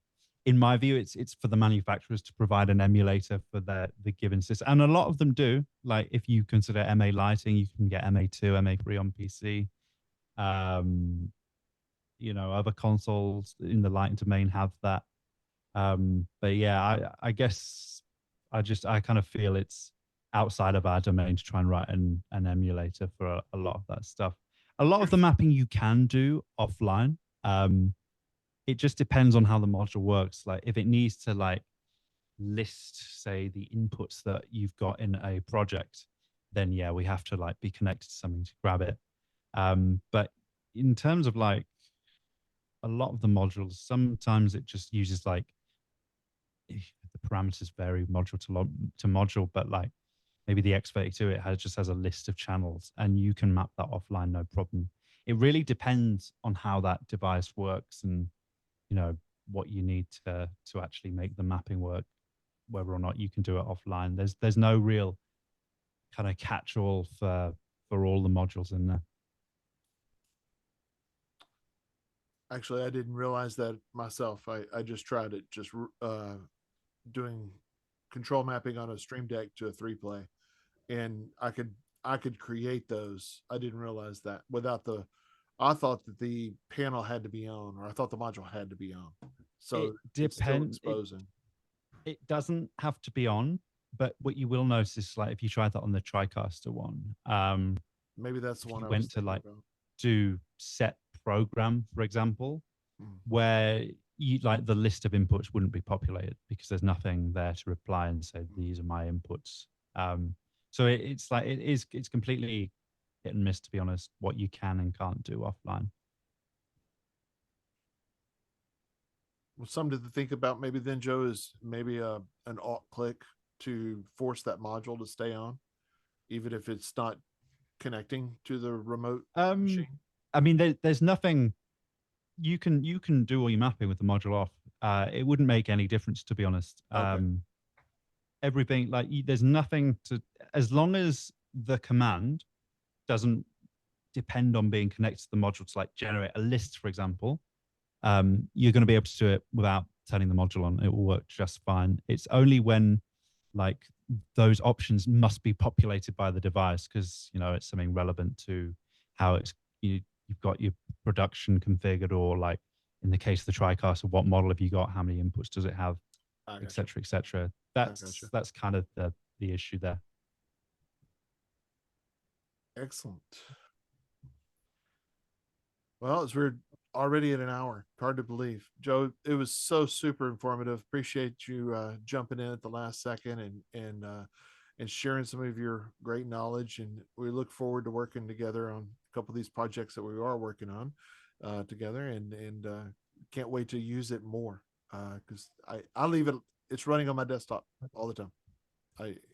in my view, it's for the manufacturers to provide an emulator for the given system, and a lot of them do. Like if you consider MA lighting, you can get MA2, MA3 on PC. Other consoles in the lighting domain have that. But yeah, I guess I kind of feel it's outside of our domain to try and write an emulator for a lot of that stuff. A lot of the mapping you can do offline. It just depends on how the module works. Like if it needs to like list, say, the inputs that you've got in a project, then yeah, we have to like be connected to something to grab it. But in terms of like a lot of the modules, sometimes it just uses like the parameters vary module to module, but like maybe the X32, it just has a list of channels and you can map that offline, no problem. It really depends on how that device works and what you need to actually make the mapping work, whether or not you can do it offline. There's no real kind of catch-all for all the modules in there. Actually, I didn't realize that myself. I just tried it, just doing control mapping on a Stream Deck to a 3-play, and I could create those. I didn't realize that I thought that the panel had to be on, or I thought the module had to be on. So it depends. It doesn't have to be on, but what you will notice is like if you try that on the TriCaster one, maybe that's the one I went to like do set program, for example, where you like the list of inputs wouldn't be populated because there's nothing there to reply and say these are my inputs. So it's like it's completely hit and miss, to be honest, what you can and can't do offline. Well, something to think about maybe then, Joe, is maybe an alt click to force that module to stay on, even if it's not connecting to the remote machine. I mean, there's nothing you can do all your mapping with the module off. It wouldn't make any difference, to be honest. Okay. Everything like there's nothing to, as long as the command doesn't depend on being connected to the module to like generate a list, for example, you're going to be able to do it without turning the module on. It will work just fine. It's only when like those options must be populated by the device because it's something relevant to how it's you've got your production configured, or like in the case of the TriCaster, what model have you got, how many inputs does it have, etc., etc. That's kind of the issue there. Excellent. Well, as we're already at an hour. Hard to believe. Joe, it was so super informative. Appreciate you jumping in at the last second and sharing some of your great knowledge. And we look forward to working together on a couple of these projects that we are working on together, and can't wait to use it more because I leave it. It's running on my desktop all the time.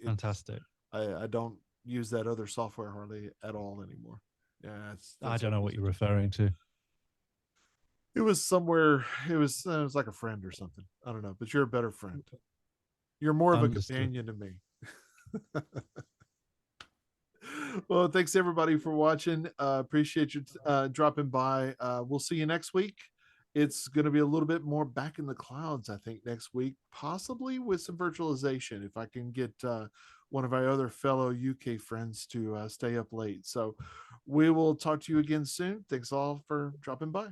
Fantastic. I don't use that other software hardly at all anymore. Yeah, I don't know what you're referring to. It was somewhere. It was like a friend or something. I don't know, but you're a better friend. You're more of a Understood. companion to me. Well, thanks everybody for watching. Appreciate you dropping by. We'll see you next week. It's going to be a little bit more back in the clouds, I think, next week, possibly with some virtualization, if I can get one of our other fellow UK friends to stay up late. So we will talk to you again soon. Thanks all for dropping by.